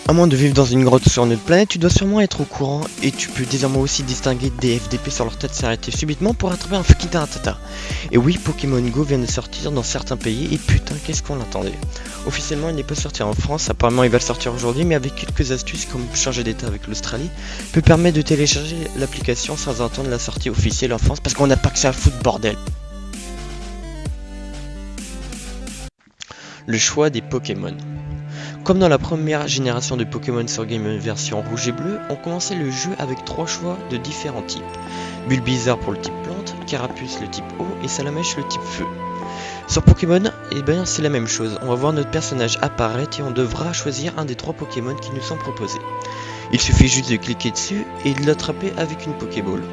À moins de vivre dans une grotte sur une autre planète, tu dois sûrement être au courant et tu peux désormais aussi distinguer des FDP sur leur tête s'arrêter subitement pour attraper un fucking taratata. Et oui, Pokémon Go vient de sortir dans certains pays et putain, qu'est-ce qu'on l'attendait. Officiellement, il n'est pas sorti en France, apparemment il va le sortir aujourd'hui, mais avec quelques astuces comme changer d'état avec l'Australie, peut permettre de télécharger l'application sans attendre la sortie officielle en France parce qu'on n'a pas que ça à foutre, bordel. Le choix des Pokémon. Comme dans la première génération de Pokémon sur Game Boy version rouge et bleu, on commençait le jeu avec 3 choix de différents types. Bulbizarre pour le type plante, Carapuce le type eau et Salamèche le type feu. Sur Pokémon, c'est la même chose, on va voir notre personnage apparaître et on devra choisir un des 3 Pokémon qui nous sont proposés. Il suffit juste de cliquer dessus et de l'attraper avec une Pokéball.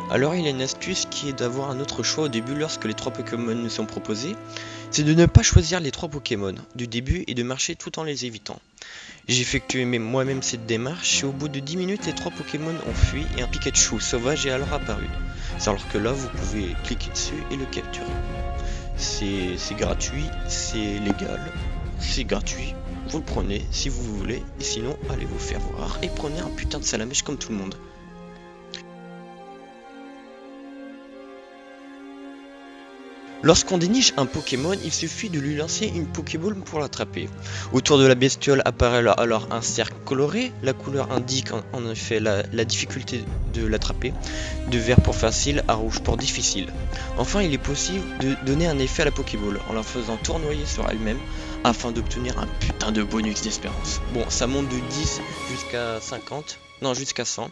Alors il y a une astuce qui est d'avoir un autre choix au début lorsque les 3 Pokémon nous sont proposés, c'est de ne pas choisir les 3 Pokémon du début et de marcher tout en les évitant. J'ai effectué moi-même cette démarche et au bout de 10 minutes les 3 Pokémon ont fui et un Pikachu sauvage est alors apparu. C'est alors que là vous pouvez cliquer dessus et le capturer. C'est gratuit, c'est légal, c'est gratuit, vous le prenez si vous voulez et sinon allez vous faire voir et prenez un putain de Salamèche comme tout le monde. Lorsqu'on déniche un Pokémon, il suffit de lui lancer une Pokéball pour l'attraper. Autour de la bestiole apparaît alors un cercle coloré, la couleur indique en effet la difficulté de l'attraper, de vert pour facile à rouge pour difficile. Enfin, il est possible de donner un effet à la Pokéball en la faisant tournoyer sur elle-même afin d'obtenir un putain de bonus d'espérance. Bon, ça monte de 10 jusqu'à 50, non jusqu'à 100.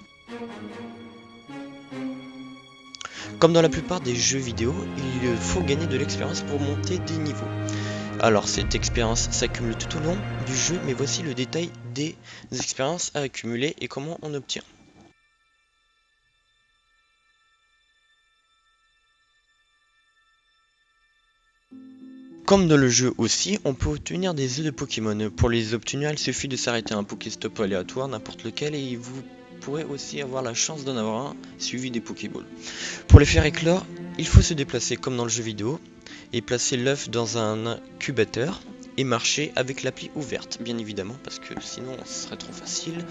Comme dans la plupart des jeux vidéo, il faut gagner de l'expérience pour monter des niveaux. Alors cette expérience s'accumule tout au long du jeu, mais voici le détail des expériences à accumuler et comment on obtient. Comme dans le jeu aussi, on peut obtenir des œufs de Pokémon. Pour les obtenir, il suffit de s'arrêter à un Pokéstop aléatoire, n'importe lequel, et vous pourrez aussi avoir la chance d'en avoir un, suivi des Pokéballs. Pour les faire éclore, il faut se déplacer comme dans le jeu vidéo, et placer l'œuf dans un incubateur, et marcher avec l'appli ouverte, bien évidemment, parce que sinon ce serait trop facile.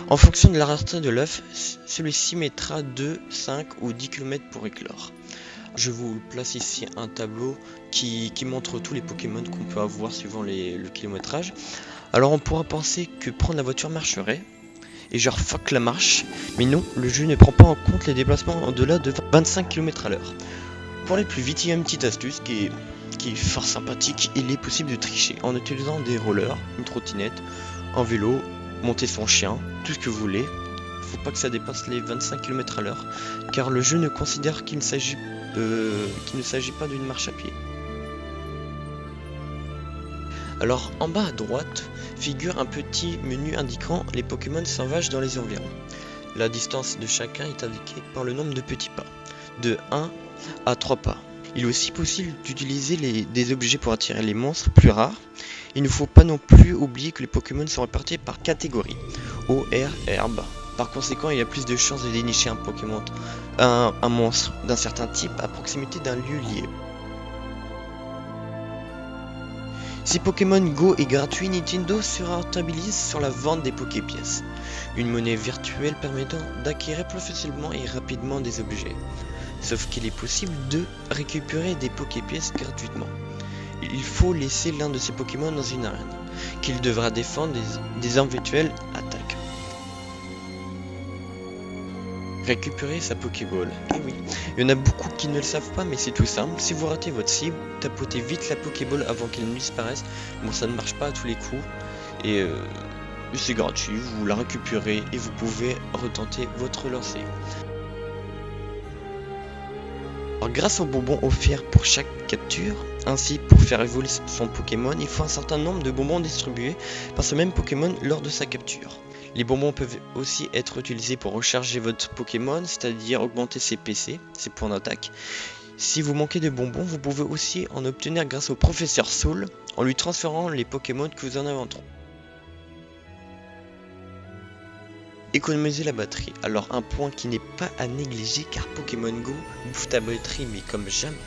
En fonction de la rareté de l'œuf, celui-ci mettra 2, 5 ou 10 km pour éclore. Je vous place ici un tableau qui montre tous les Pokémon qu'on peut avoir suivant le kilométrage. Alors on pourra penser que prendre la voiture marcherait, et genre fuck la marche, mais non, le jeu ne prend pas en compte les déplacements au-delà de 25 km à l'heure. Pour aller plus vite, il y a une petite astuce qui est fort sympathique, il est possible de tricher en utilisant des rollers, une trottinette, un vélo, monter son chien, tout ce que vous voulez. Faut pas que ça dépasse les 25 km à l'heure, car le jeu ne considère qu'il ne s'agit pas d'une marche à pied. Alors en bas à droite figure un petit menu indiquant les Pokémon sauvages dans les environs. La distance de chacun est indiquée par le nombre de petits pas, de 1 à 3 pas. Il est aussi possible d'utiliser des objets pour attirer les monstres plus rares. Il ne faut pas non plus oublier que les Pokémon sont répartis par catégorie, eau, air, herbe. Par conséquent, il y a plus de chances de dénicher un Pokémon, un monstre d'un certain type à proximité d'un lieu lié. Si Pokémon Go est gratuit, Nintendo se rentabilise sur la vente des Poképièces, une monnaie virtuelle permettant d'acquérir plus facilement et rapidement des objets. Sauf qu'il est possible de récupérer des Poképièces gratuitement. Il faut laisser l'un de ces Pokémon dans une arène, qu'il devra défendre des éventuelles attaques. Récupérer sa Pokéball. Et oui, il y en a beaucoup qui ne le savent pas, mais c'est tout simple. Si vous ratez votre cible, tapotez vite la Pokéball avant qu'elle ne disparaisse. Bon, ça ne marche pas à tous les coups. Et c'est gratuit, vous la récupérez et vous pouvez retenter votre lancer. Alors, grâce aux bonbons offerts pour chaque capture, ainsi pour faire évoluer son Pokémon, il faut un certain nombre de bonbons distribués par ce même Pokémon lors de sa capture. Les bonbons peuvent aussi être utilisés pour recharger votre Pokémon, c'est-à-dire augmenter ses PC, ses points d'attaque. Si vous manquez de bonbons, vous pouvez aussi en obtenir grâce au professeur Soul, en lui transférant les Pokémon que vous en avez en trop. Économiser la batterie, alors un point qui n'est pas à négliger car Pokémon Go bouffe ta batterie mais comme jamais.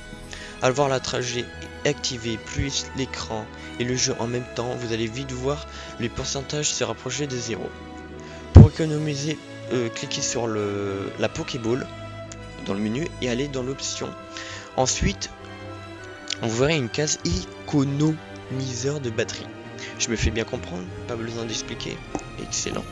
Avoir la trajet activée, plus l'écran et le jeu en même temps, vous allez vite voir les pourcentages se rapprocher de 0. Pour économiser, cliquez sur la Pokéball dans le menu et allez dans l'option. Ensuite, vous verrez une case économiseur de batterie. Je me fais bien comprendre, pas besoin d'expliquer. Excellent.